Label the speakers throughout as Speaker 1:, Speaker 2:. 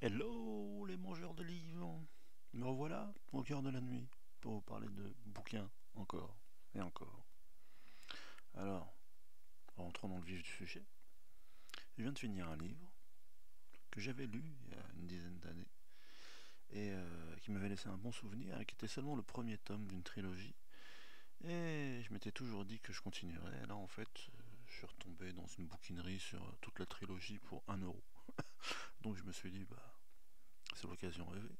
Speaker 1: Hello les mangeurs de livres. Me revoilà au cœur de la nuit pour vous parler de bouquins encore et encore. Alors, rentrons dans le vif du sujet. Je viens de finir un livre que j'avais lu il y a une dizaine d'années et qui m'avait laissé un bon souvenir et qui était seulement le premier tome d'une trilogie. Et je m'étais toujours dit que je continuerais. Là en fait, je suis retombé dans une bouquinerie sur toute la trilogie pour 1 euro. Donc je me suis dit, bah, c'est l'occasion rêvée.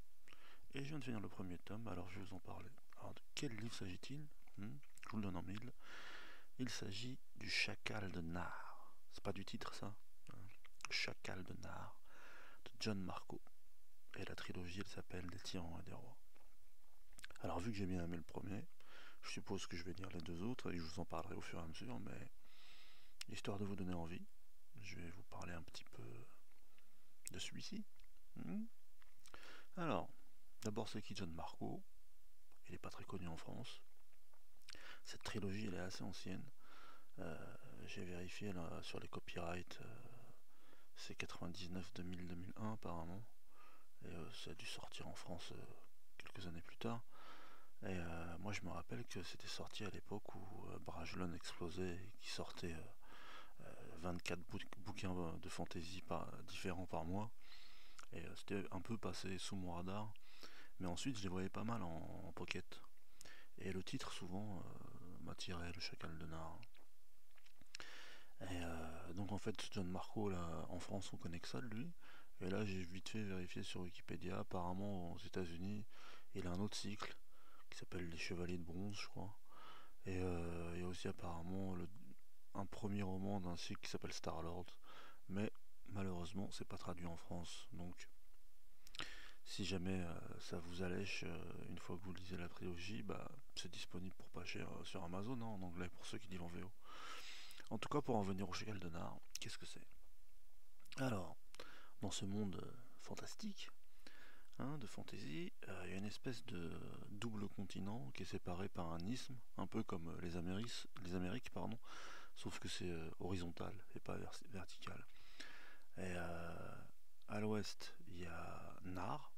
Speaker 1: Et je viens de finir le premier tome, alors je vais vous en parler. Alors de quel livre s'agit-il? Je vous le donne en mille. Il s'agit du Chacal de Nard. C'est pas du titre ça, hein. Chacal de Nard de John Marco. Et la trilogie elle s'appelle Des tyrans et des rois. Alors vu que j'ai bien aimé le premier, je suppose que je vais lire les deux autres et je vous en parlerai au fur et à mesure, mais histoire de vous donner envie, je vais vous parler un petit peu de celui-ci. Hmm. Alors, d'abord c'est qui John Marco? Il n'est pas très connu en France. Cette trilogie elle est assez ancienne. J'ai vérifié là, sur les copyrights, c'est 99, 2000, 2001 apparemment. Et ça a dû sortir en France quelques années plus tard. Et moi je me rappelle que c'était sorti à l'époque où Brajlon explosait et qui sortait 24 bouquins de fantasy différents par mois. Et c'était un peu passé sous mon radar. Mais ensuite je les voyais pas mal en pocket. Et le titre souvent m'attirait, le Chacal de Nard. Et donc en fait, John Marco, là, en France, on connaît que ça de lui. Et là, j'ai vite fait vérifier sur Wikipédia. Apparemment, aux États-Unis, il a un autre cycle qui s'appelle Les Chevaliers de Bronze, je crois. Et il y a aussi apparemment un premier roman d'un cycle qui s'appelle Star-Lord. Mais malheureusement, c'est pas traduit en France. Donc, si jamais ça vous allèche une fois que vous lisez la trilogie, bah, c'est disponible pour pas cher sur Amazon, hein, en anglais, pour ceux qui lisent en VO. En tout cas, pour en venir au Chacal de Nard, qu'est-ce que c'est? Alors, dans ce monde fantastique, hein, de fantasy, il y a une espèce de double continent qui est séparé par un isthme, un peu comme les Amériques, pardon, sauf que c'est horizontal et pas vertical. Et à l'ouest, il y a Nar,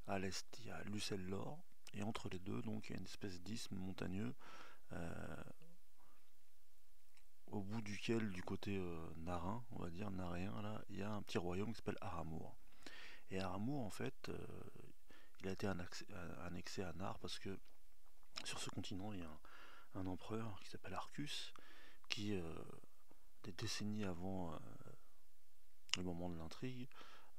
Speaker 1: à l'est, il y a Lucellor, et entre les deux, donc, il y a une espèce d'isthme montagneux, euh, au bout duquel, du côté narin, on va dire naréen, là, il y a un petit royaume qui s'appelle Aramour. Et Aramour, en fait, il a été annexé à Nar parce que sur ce continent, il y a un empereur qui s'appelle Arcus, qui, des décennies avant le moment de l'intrigue,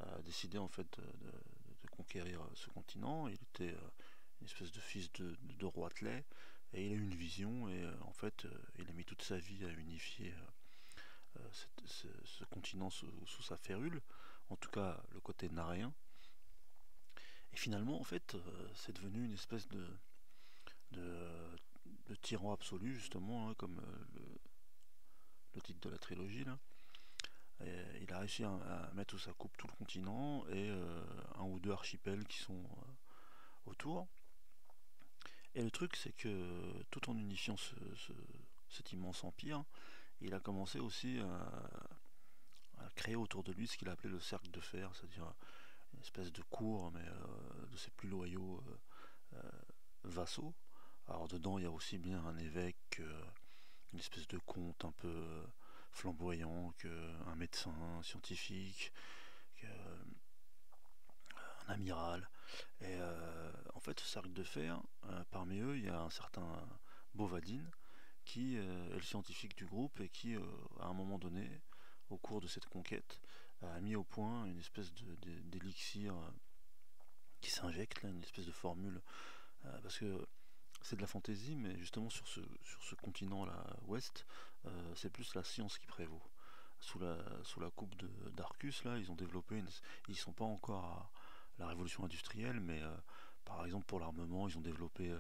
Speaker 1: a décidé en fait de conquérir ce continent. Il était une espèce de fils de roitelet, et il a eu une vision, et en fait, il a mis toute sa vie à unifier ce continent sous sa férule, en tout cas le côté naréen. Et finalement, en fait, c'est devenu une espèce de, de tyran absolu, justement, hein, comme le titre de la trilogie. Là. Et il a réussi à mettre sous sa coupe tout le continent et un ou deux archipels qui sont autour. Et le truc, c'est que tout en unifiant cet immense empire, il a commencé aussi à créer autour de lui ce qu'il a appelé le cercle de fer, c'est-à-dire une espèce de cour, mais de ses plus loyaux vassaux. Alors dedans, il y a aussi bien un évêque, une espèce de comte un peu flamboyant, qu'un médecin scientifique, qu'un amiral. Et en fait, ce cercle de fer, parmi eux, il y a un certain Bovadine, qui est le scientifique du groupe et qui, à un moment donné, au cours de cette conquête, a mis au point une espèce d'élixir qui s'injecte, là, une espèce de formule, parce que c'est de la fantaisie, mais justement sur ce continent-là, ouest, c'est plus la science qui prévaut. Sous la coupe d'Arcus, là, ils ont développé ils sont pas encore à la révolution industrielle, mais par exemple pour l'armement, ils ont développé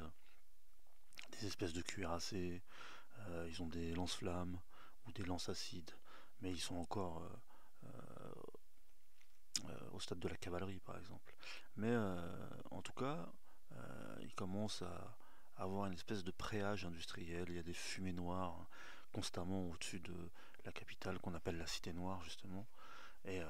Speaker 1: des espèces de cuirassés, ils ont des lance-flammes ou des lance-acides, mais ils sont encore au stade de la cavalerie, par exemple. Mais en tout cas, ils commencent à avoir une espèce de préage industriel. Il y a des fumées noires constamment au-dessus de la capitale qu'on appelle la Cité Noire, justement. Et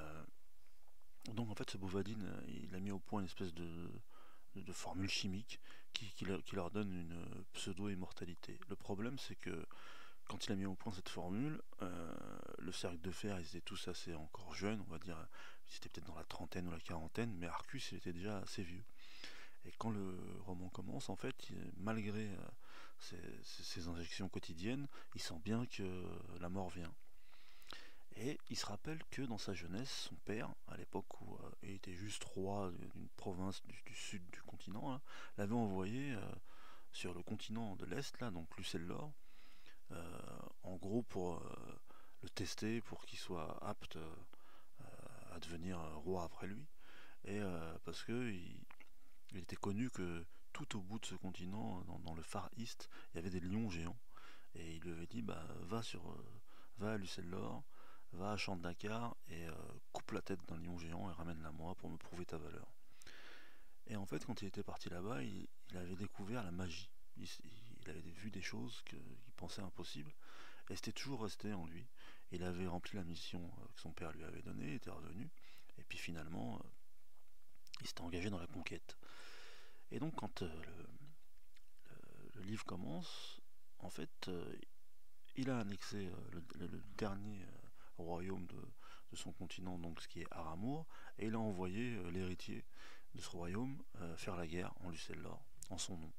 Speaker 1: Donc en fait, ce Bouvadine, il a mis au point une espèce de formule chimique qui leur donne une pseudo-immortalité. Le problème, c'est que quand il a mis au point cette formule, le cercle de fer, ils étaient tous assez encore jeunes, on va dire, ils étaient peut-être dans la trentaine ou la quarantaine, mais Arcus, il était déjà assez vieux. Et quand le roman commence, en fait, malgré ces injections quotidiennes, il sent bien que la mort vient. Et il se rappelle que dans sa jeunesse, son père, à l'époque où il était juste roi d'une province du sud du continent, là, l'avait envoyé sur le continent de l'Est, là, donc Lucellor, en gros pour le tester, pour qu'il soit apte à devenir roi après lui. Et parce que il était connu que tout au bout de ce continent, dans le Far East, il y avait des lions géants. Et il lui avait dit, bah, va à Lucellor, va à Champ de Dakar et coupe la tête d'un lion géant et ramène-la moi pour me prouver ta valeur. Et en fait, quand il était parti là-bas, il avait découvert la magie. Il avait vu des choses qu'il pensait impossibles, et c'était toujours resté en lui. Il avait rempli la mission que son père lui avait donnée, il était revenu, et puis finalement, il s'était engagé dans la conquête. Et donc, quand le livre commence, en fait, il a annexé le dernier royaume de son continent, donc ce qui est Aramour, et il a envoyé l'héritier de ce royaume faire la guerre en Lucellor, en son nom.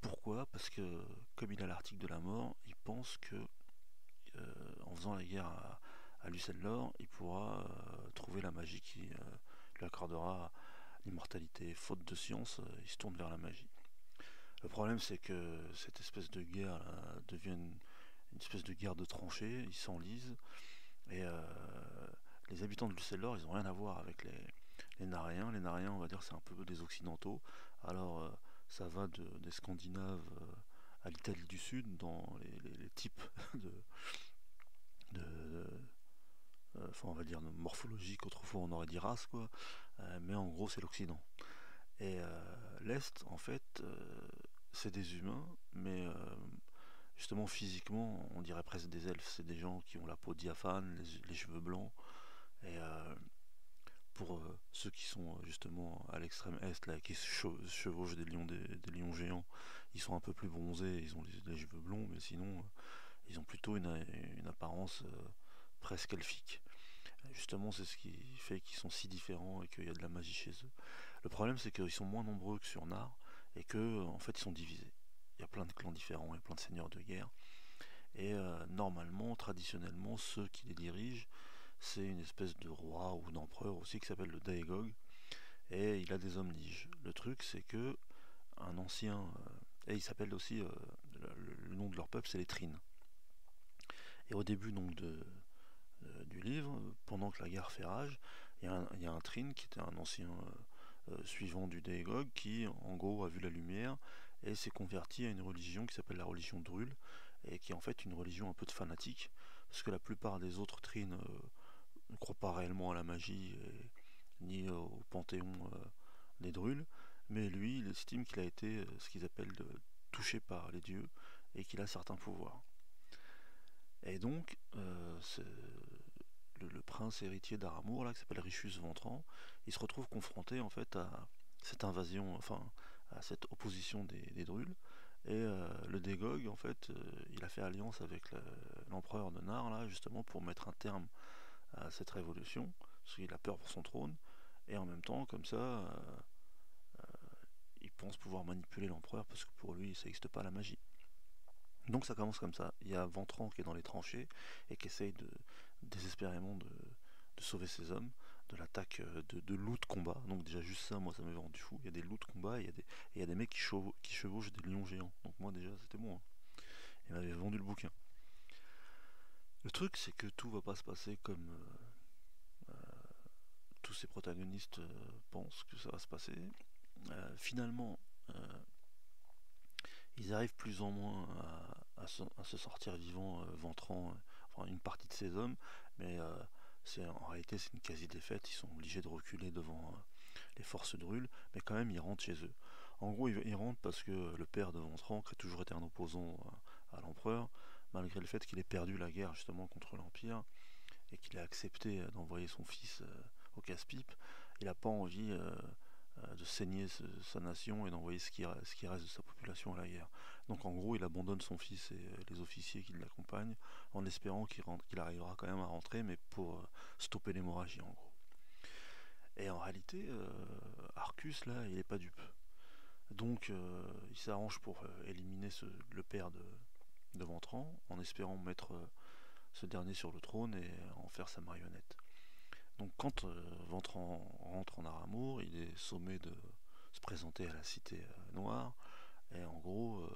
Speaker 1: Pourquoi? Parce que, comme il a l'article de la mort, il pense que en faisant la guerre à Lucellor, il pourra trouver la magie qui lui accordera l'immortalité. Faute de science, il se tourne vers la magie. Le problème, c'est que cette espèce de guerre devient une espèce de guerre de tranchées, ils s'enlisent, et les habitants de Lucellor, ils n'ont rien à voir avec les Naréens. Les Naréens, on va dire, c'est un peu des Occidentaux. Alors, ça va des Scandinaves à l'Italie du Sud, dans les types de enfin, on va dire morphologique, autrefois on aurait dit race, quoi. Mais en gros, c'est l'Occident. Et l'Est, en fait, c'est des humains, mais justement physiquement, on dirait presque des elfes. C'est des gens qui ont la peau diaphane, les cheveux blancs. Et pour ceux qui sont justement à l'extrême est, là, qui chevauchent des lions géants, ils sont un peu plus bronzés, ils ont les cheveux blonds, mais sinon, ils ont plutôt une apparence presque elfique. Justement, c'est ce qui fait qu'ils sont si différents et qu'il y a de la magie chez eux. Le problème, c'est qu'ils sont moins nombreux que sur Nar et que, en fait, ils sont divisés. Il y a plein de clans différents, il y a plein de seigneurs de guerre. Et normalement, traditionnellement, ceux qui les dirigent, c'est une espèce de roi ou d'empereur aussi qui s'appelle le Daegog. Et il a des omniges. Le truc, c'est que un ancien. Et il s'appelle aussi. Le nom de leur peuple, c'est les Trines. Et au début donc du livre, pendant que la guerre fait rage, il y a un Trine qui était un ancien suivant du Daegog qui, en gros, a vu la lumière et s'est converti à une religion qui s'appelle la religion Drule et qui est en fait une religion un peu de fanatique parce que la plupart des autres Trines ne croient pas réellement à la magie ni au panthéon des Drules, mais lui, il estime qu'il a été ce qu'ils appellent touché par les dieux et qu'il a certains pouvoirs. Et donc, le prince héritier d'Aramour, là, qui s'appelle Richus Ventrant, il se retrouve confronté en fait à cette invasion, enfin à cette opposition des Drules. Et le Dégog, en fait, il a fait alliance avec l'empereur de Nar, là, justement, pour mettre un terme à cette révolution, parce qu'il a peur pour son trône. Et en même temps, comme ça, il pense pouvoir manipuler l'empereur, parce que pour lui, ça n'existe pas la magie. Donc ça commence comme ça. Il y a Ventrant qui est dans les tranchées et qui essaye désespérément de sauver ses hommes de l'attaque de loups de combat. Donc déjà juste ça, moi ça m'avait rendu fou. Il y a des loups de combat et il y a des mecs qui chevauchent des lions géants. Donc moi déjà c'était bon, hein. Il m'avait vendu le bouquin. Le truc c'est que tout va pas se passer comme tous ces protagonistes pensent que ça va se passer. Finalement, ils arrivent plus ou moins à se sortir vivants, Ventrant, enfin une partie de ces hommes, mais en réalité c'est une quasi-défaite, ils sont obligés de reculer devant les forces drules, mais quand même ils rentrent chez eux. En gros, ils rentrent parce que le père de Ventrant, qui a toujours été un opposant à l'empereur, malgré le fait qu'il ait perdu la guerre justement contre l'Empire, et qu'il a accepté d'envoyer son fils au casse-pipe, il n'a pas envie de saigner sa nation et d'envoyer ce qui reste de sa population à la guerre. Donc en gros, il abandonne son fils et les officiers qui l'accompagnent en espérant qu'il arrivera quand même à rentrer, mais pour stopper l'hémorragie en gros. Et en réalité, Arcus là, il n'est pas dupe. Donc il s'arrange pour éliminer le père de Ventran en espérant mettre ce dernier sur le trône et en faire sa marionnette. Donc quand Ventran rentre en Aramour, il est sommé de se présenter à la cité noire et en gros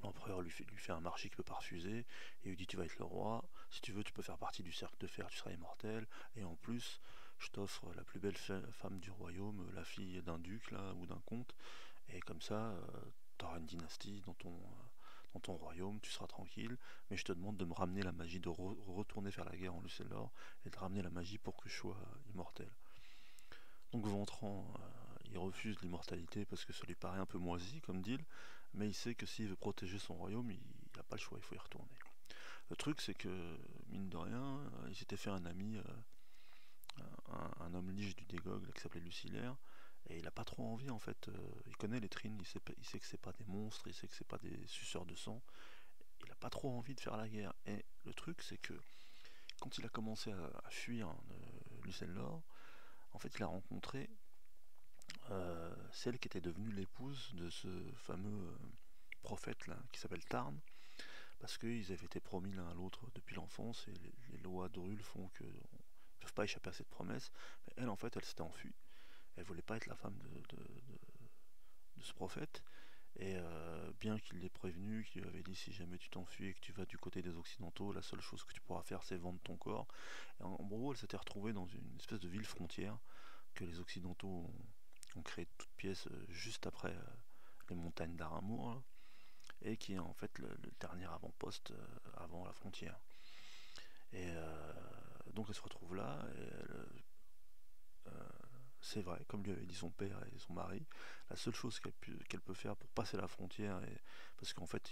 Speaker 1: l'empereur lui fait un marché qu'il ne peut pas refuser et lui dit tu vas être le roi, si tu veux tu peux faire partie du cercle de fer, tu seras immortel et en plus je t'offre la plus belle femme du royaume, la fille d'un duc là ou d'un comte et comme ça tu auras une dynastie dans ton royaume, tu seras tranquille, mais je te demande de me ramener la magie, de retourner faire la guerre en Lucellor et de ramener la magie pour que je sois immortel. Donc Ventran, il refuse l'immortalité parce que ça lui paraît un peu moisi comme deal, mais il sait que s'il veut protéger son royaume, il n'a pas le choix, il faut y retourner. Le truc c'est que, mine de rien, il s'était fait un ami, un homme lige du Dégog qui s'appelait Lucillaire, et il n'a pas trop envie en fait, il connaît les trines, il sait que c'est pas des monstres, il sait que c'est pas des suceurs de sang, il n'a pas trop envie de faire la guerre. Et le truc c'est que quand il a commencé à fuir Lucellor, en fait il a rencontré celle qui était devenue l'épouse de ce fameux prophète là, qui s'appelle Tarn, parce qu'ils avaient été promis l'un à l'autre depuis l'enfance, et les lois d'Orul font qu'ils ne peuvent pas échapper à cette promesse. Mais elle, en fait, elle s'était enfuie. Elle voulait pas être la femme de ce prophète, et bien qu'il l'ait prévenu, qu'il lui avait dit si jamais tu t'enfuis et que tu vas du côté des Occidentaux, la seule chose que tu pourras faire c'est vendre ton corps. Et en gros, elle s'était retrouvée dans une espèce de ville frontière que les Occidentaux ont créé de toutes pièces juste après les montagnes d'Aramour, là, et qui est en fait le dernier avant-poste avant la frontière. Et donc elle se retrouve là, et c'est vrai, comme lui avait dit son père et son mari, la seule chose qu'elle peut faire pour passer la frontière, parce qu'en fait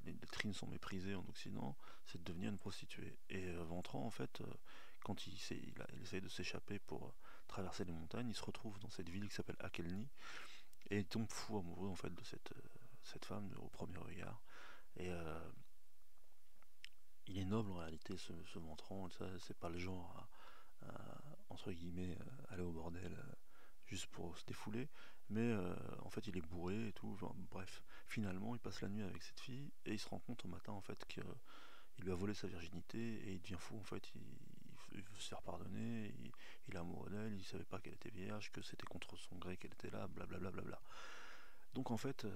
Speaker 1: les trines sont méprisées en Occident, c'est de devenir une prostituée. Et Ventran, en fait, quand il essaye de s'échapper pour traverser les montagnes, il se retrouve dans cette ville qui s'appelle Akelni, et il tombe fou amoureux en fait de cette femme au premier regard. Et il est noble en réalité, ce Ventran, ça, c'est pas le genre entre guillemets, aller au bordel juste pour se défouler, mais en fait il est bourré et tout, enfin, bref, finalement il passe la nuit avec cette fille et il se rend compte au matin en fait qu'il lui a volé sa virginité et il devient fou en fait, il veut se faire pardonner, il est amoureux d'elle, il savait pas qu'elle était vierge, que c'était contre son gré qu'elle était là, blablabla. Bla bla bla. Donc en fait,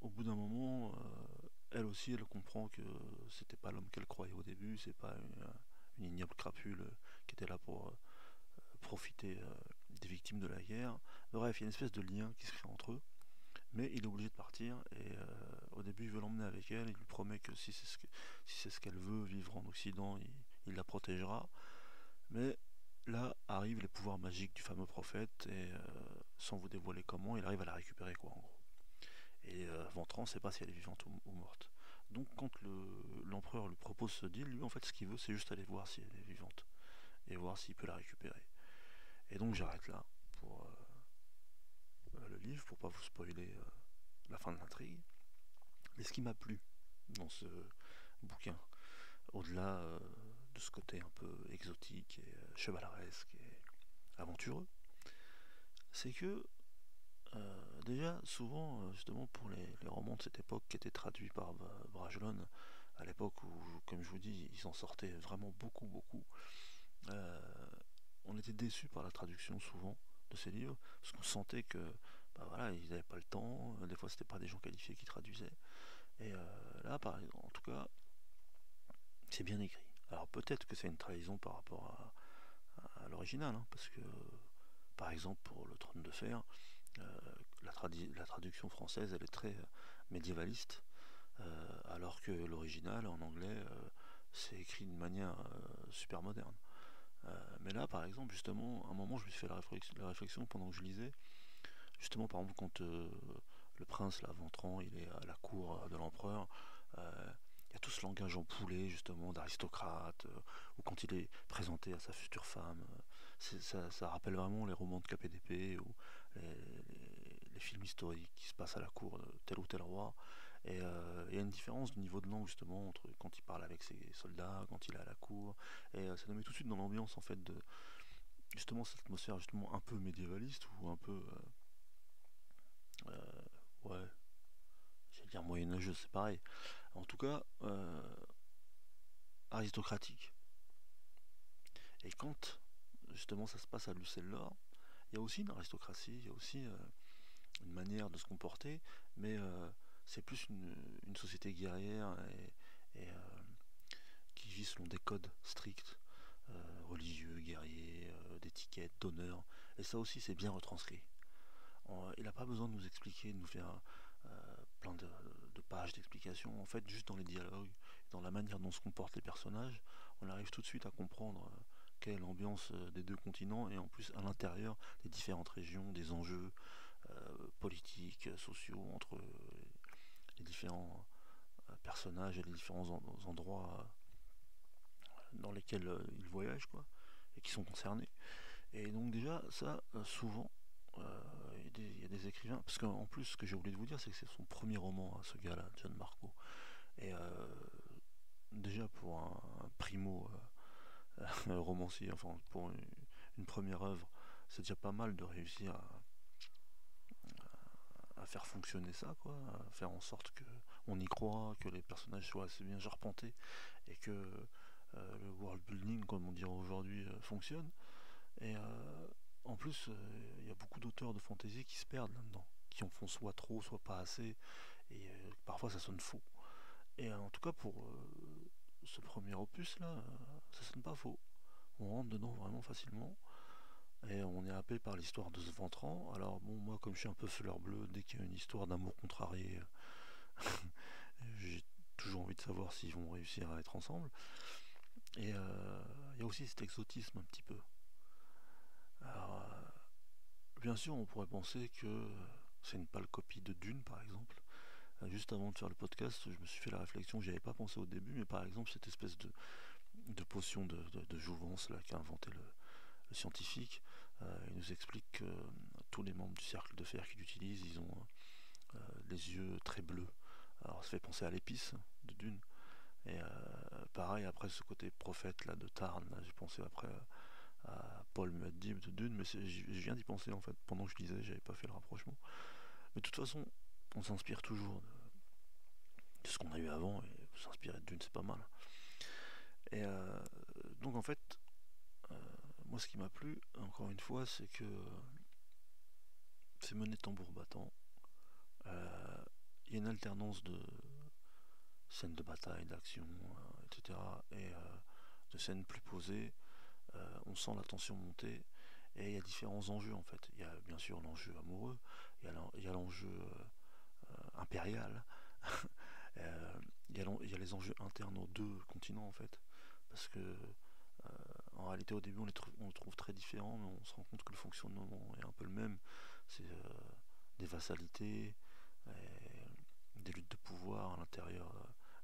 Speaker 1: au bout d'un moment, elle aussi elle comprend que c'était pas l'homme qu'elle croyait au début, c'est pas une ignoble crapule qui était là pour profiter des victimes de la guerre. Bref, il y a une espèce de lien qui se crée entre eux, mais il est obligé de partir et au début il veut l'emmener avec elle, il lui promet que si c'est ce qu'elle veut, vivre en Occident, il la protégera. Mais là arrivent les pouvoirs magiques du fameux prophète et sans vous dévoiler comment, il arrive à la récupérer quoi en gros. Et Ventran ne sait pas si elle est vivante ou morte. Donc quand l'empereur lui propose ce deal, lui en fait ce qu'il veut c'est juste aller voir si elle est vivante et voir s'il peut la récupérer. Et donc j'arrête là pour le livre, pour pas vous spoiler la fin de l'intrigue. Mais ce qui m'a plu dans ce bouquin, au-delà de ce côté un peu exotique et chevaleresque et aventureux, c'est que déjà souvent justement pour les romans de cette époque qui étaient traduits par Bragelonne, à l'époque où, comme je vous dis, ils en sortaient vraiment beaucoup, on était déçus par la traduction souvent de ces livres, parce qu'on sentait que bah voilà, ils n'avaient pas le temps, des fois c'était pas des gens qualifiés qui traduisaient. Et là, par exemple, en tout cas, c'est bien écrit. Alors peut-être que c'est une trahison par rapport à l'original, hein, parce que par exemple pour le Trône de Fer, euh, la traduction française elle est très médiévaliste, alors que l'original en anglais c'est écrit d'une manière super moderne. Mais là, par exemple, justement, à un moment, je me suis fait la réflexion pendant que je lisais. Justement, par exemple, quand le prince, là, Ventran, il est à la cour de l'empereur, euh, il y a tout ce langage empoulé justement d'aristocrate, ou quand il est présenté à sa future femme, ça rappelle vraiment les romans de KPDP ou les films historiques qui se passent à la cour de tel ou tel roi. Et il y a une différence de niveau de langue justement entre quand il parle avec ses soldats, quand il est à la cour, et ça nous met tout de suite dans l'ambiance en fait de justement cette atmosphère justement un peu médiévaliste ou un peu ouais, j'allais dire moyenâgeuse, c'est pareil. En tout cas, aristocratique. Et quand justement ça se passe à Lucelle-Laure, il y a aussi une aristocratie, il y a aussi une manière de se comporter, mais c'est plus une société guerrière et qui vit selon des codes stricts, religieux, guerriers, d'étiquette, d'honneur. Et ça aussi c'est bien retranscrit. Il n'a pas besoin de nous expliquer, de nous faire plein de pages d'explications. En fait, juste dans les dialogues, dans la manière dont se comportent les personnages, on arrive tout de suite à comprendre quelle est l'ambiance des deux continents et en plus à l'intérieur des différentes régions, des enjeux politiques, sociaux entre les différents personnages et les différents endroits dans lesquels ils voyagent, quoi, et qui sont concernés. Et donc déjà, ça, souvent, il y a des écrivains, parce qu'en plus, ce que j'ai oublié de vous dire, c'est que c'est son premier roman, ce gars-là, John Marco. Et déjà, pour un primo romancier, enfin, pour une première œuvre, c'est déjà pas mal de réussir à faire fonctionner ça, quoi, à faire en sorte que on y croit, que les personnages soient assez bien charpentés et que le world building, comme on dirait aujourd'hui, fonctionne. Et en plus, il y a beaucoup d'auteurs de fantasy qui se perdent là-dedans, qui en font soit trop, soit pas assez, et parfois ça sonne faux. Et en tout cas, pour ce premier opus là, ça sonne pas faux. On rentre dedans vraiment facilement, et on est happé par l'histoire de ce ventrant. Alors, bon, moi, comme je suis un peu fleur bleue, dès qu'il y a une histoire d'amour contrarié, j'ai toujours envie de savoir s'ils vont réussir à être ensemble. Et il y a aussi cet exotisme un petit peu. Alors, bien sûr, on pourrait penser que c'est une pâle copie de Dune, par exemple. Juste avant de faire le podcast, je me suis fait la réflexion, j'y avais pas pensé au début, mais par exemple, cette espèce de potion de jouvence là qu'a inventé le scientifique, il nous explique que tous les membres du cercle de fer qu'il utilise, ils ont les yeux très bleus. Alors ça fait penser à l'épice de Dune. Et pareil, après ce côté prophète là de Tarn, là, j'ai pensé après à Paul Muad'Dib de Dune, mais je viens d'y penser en fait. Pendant que je lisais, j'avais pas fait le rapprochement. Mais de toute façon, on s'inspire toujours de ce qu'on a eu avant, et s'inspirer de Dune, c'est pas mal. Et donc en fait, euh, moi ce qui m'a plu, encore une fois, c'est que c'est mené tambour battant. Il y a une alternance de scènes de bataille, d'action, etc. Et de scènes plus posées. On sent la tension monter. Et il y a différents enjeux en fait. Il y a bien sûr l'enjeu amoureux, il y a l'enjeu impérial, il y a les enjeux internes aux deux continents en fait. Parce que en réalité au début on les trouve très différents, mais on se rend compte que le fonctionnement est un peu le même. C'est des vassalités, des luttes de pouvoir à l'intérieur,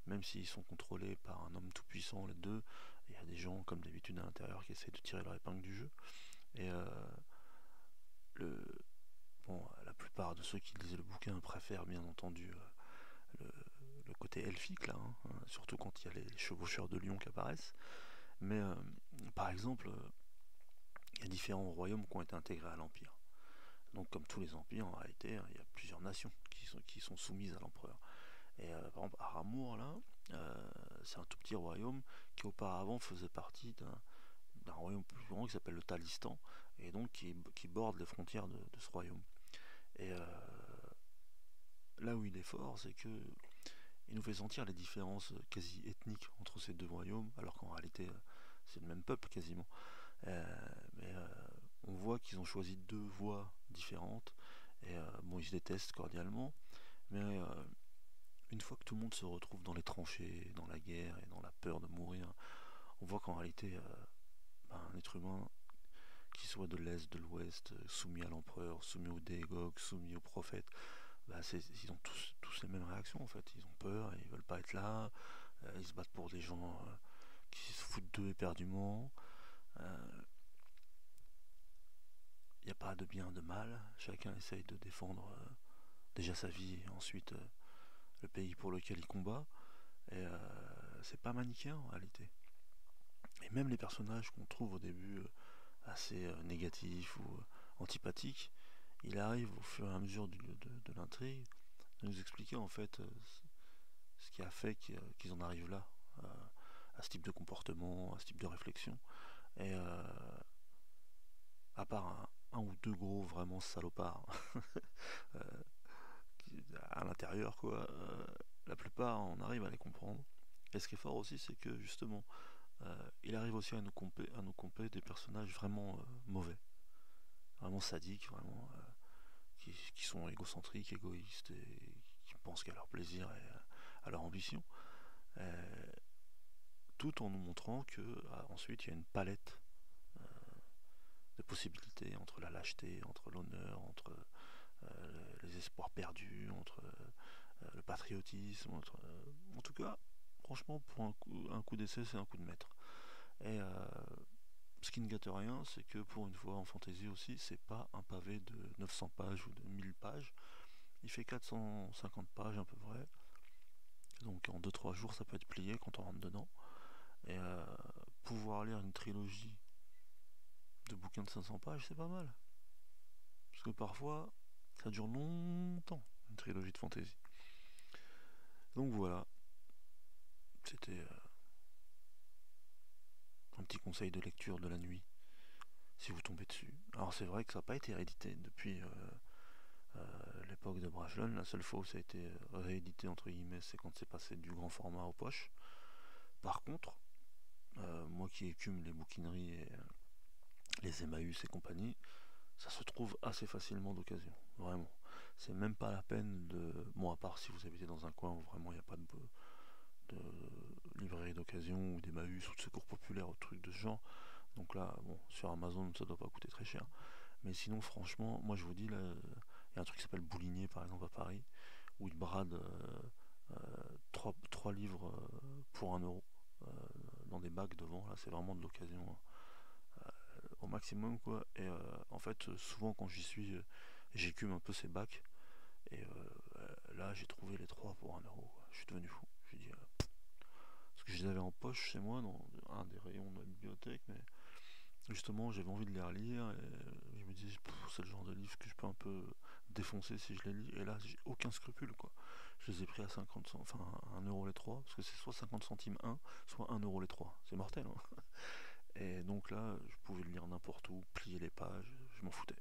Speaker 1: même s'ils sont contrôlés par un homme tout puissant les deux, il y a des gens comme d'habitude à l'intérieur qui essayent de tirer leur épingle du jeu. Et le, bon, la plupart de ceux qui lisent le bouquin préfèrent bien entendu le, le côté elfique là, surtout quand il y a les chevaucheurs de lions qui apparaissent. Mais par exemple, il y a différents royaumes qui ont été intégrés à l'Empire. Donc comme tous les empires, en réalité, il y a plusieurs nations qui sont soumises à l'empereur. Et par exemple, Aramour, là, c'est un tout petit royaume qui auparavant faisait partie d'un royaume plus grand qui s'appelle le Talistan, et donc qui borde les frontières de ce royaume. Et là où il est fort, c'est que il nous fait sentir les différences quasi ethniques entre ces deux royaumes, alors qu'en réalité, c'est le même peuple quasiment. Mais on voit qu'ils ont choisi deux voies différentes, et bon, ils se détestent cordialement, mais une fois que tout le monde se retrouve dans les tranchées, dans la guerre et dans la peur de mourir, on voit qu'en réalité, un être humain, qui soit de l'Est, de l'Ouest, soumis à l'empereur, soumis au Dégogue, soumis au prophète, ils ont tous les mêmes réactions en fait. Ils ont peur, ils veulent pas être là, Ils se battent pour des gens qui se foutent d'eux éperdument. Il n'y a pas de bien, de mal. Chacun essaye de défendre déjà sa vie et ensuite le pays pour lequel il combat. Et c'est pas manichéen en réalité. Et même les personnages qu'on trouve au début assez négatifs ou antipathiques, il arrive au fur et à mesure de l'intrigue de nous expliquer en fait ce qui a fait qu'ils en arrivent là, à ce type de comportement, à ce type de réflexion. Et à part un ou deux gros vraiment salopards euh, à l'intérieur, quoi, la plupart on arrive à les comprendre. Et ce qui est fort aussi, c'est que justement, il arrive aussi à nous camper des personnages vraiment mauvais, vraiment sadiques, vraiment qui sont égocentriques, égoïstes et qui pensent qu'à leur plaisir et à leur ambition, tout en nous montrant que ensuite il y a une palette de possibilités entre la lâcheté, entre l'honneur, entre les espoirs perdus, entre le patriotisme, en tout cas, franchement, pour un coup d'essai, c'est un coup de maître. Et ce qui ne gâte rien, c'est que pour une fois en fantasy aussi, c'est pas un pavé de 900 pages ou de 1000 pages. Il fait 450 pages à peu près. Donc en 2-3 jours, ça peut être plié quand on rentre dedans. Et pouvoir lire une trilogie de bouquins de 500 pages, c'est pas mal. Parce que parfois, ça dure longtemps, une trilogie de fantasy. Donc voilà, c'était un petit conseil de lecture de la nuit, si vous tombez dessus. Alors c'est vrai que ça n'a pas été réédité depuis l'époque de Brajlon. La seule fois où ça a été réédité, entre guillemets, c'est quand c'est passé du grand format aux poches. Par contre, moi qui écume les bouquineries et les Emmaüs et compagnie, ça se trouve assez facilement d'occasion, vraiment. C'est même pas la peine de... Bon, à part si vous habitez dans un coin où vraiment il n'y a pas de librairie d'occasion ou d'Emmaüs ou de secours populaire ou de trucs de ce genre. Donc là, bon, sur Amazon, ça doit pas coûter très cher. Mais sinon, franchement, moi je vous dis, là, il y a un truc qui s'appelle Boulinier, par exemple, à Paris, où ils bradent 3 livres pour 1 euro dans des bacs devant. Là, c'est vraiment de l'occasion au maximum, quoi. Et en fait, souvent quand j'y suis, j'écume un peu ces bacs. Et là, j'ai trouvé les 3 pour 1 euro, quoi. Je suis devenu fou. Je dis, parce que je les avais en poche chez moi, dans un des rayons de la bibliothèque, mais justement, j'avais envie de les relire. Et je me dis, c'est le genre de livre que je peux un peu défoncer si je les lis. Et là, j'ai aucun scrupule, quoi. Je les ai pris à 50 enfin 1 euro les 3, parce que c'est soit 50 centimes un, soit 1 euro les 3. C'est mortel, hein. Et donc là, je pouvais le lire n'importe où, plier les pages, je m'en foutais.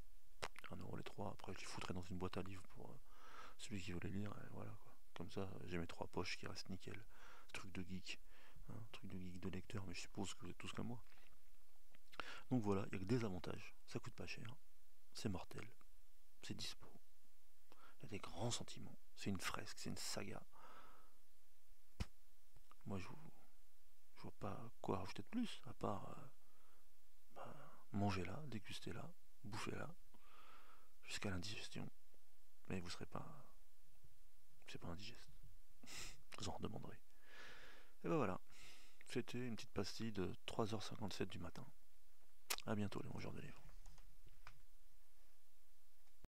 Speaker 1: 1 euro les 3, après je les foutrais dans une boîte à livres pour celui qui veut les lire, et voilà quoi. Comme ça, j'ai mes 3 poches qui restent nickel. Truc de geek, hein, truc de geek de lecteur, mais je suppose que vous êtes tous comme moi. Donc voilà, il n'y a que des avantages, ça coûte pas cher, c'est mortel, c'est dispo, il y a des grands sentiments, c'est une fresque, c'est une saga. Moi je vois pas quoi rajouter de plus, à part manger là, déguster là, bouffer là, jusqu'à l'indigestion. Mais vous serez pas. C'est pas indigeste. Vous en redemanderez. Et ben voilà. C'était une petite pastille de 3h57 du matin. A bientôt les mangeurs de livres.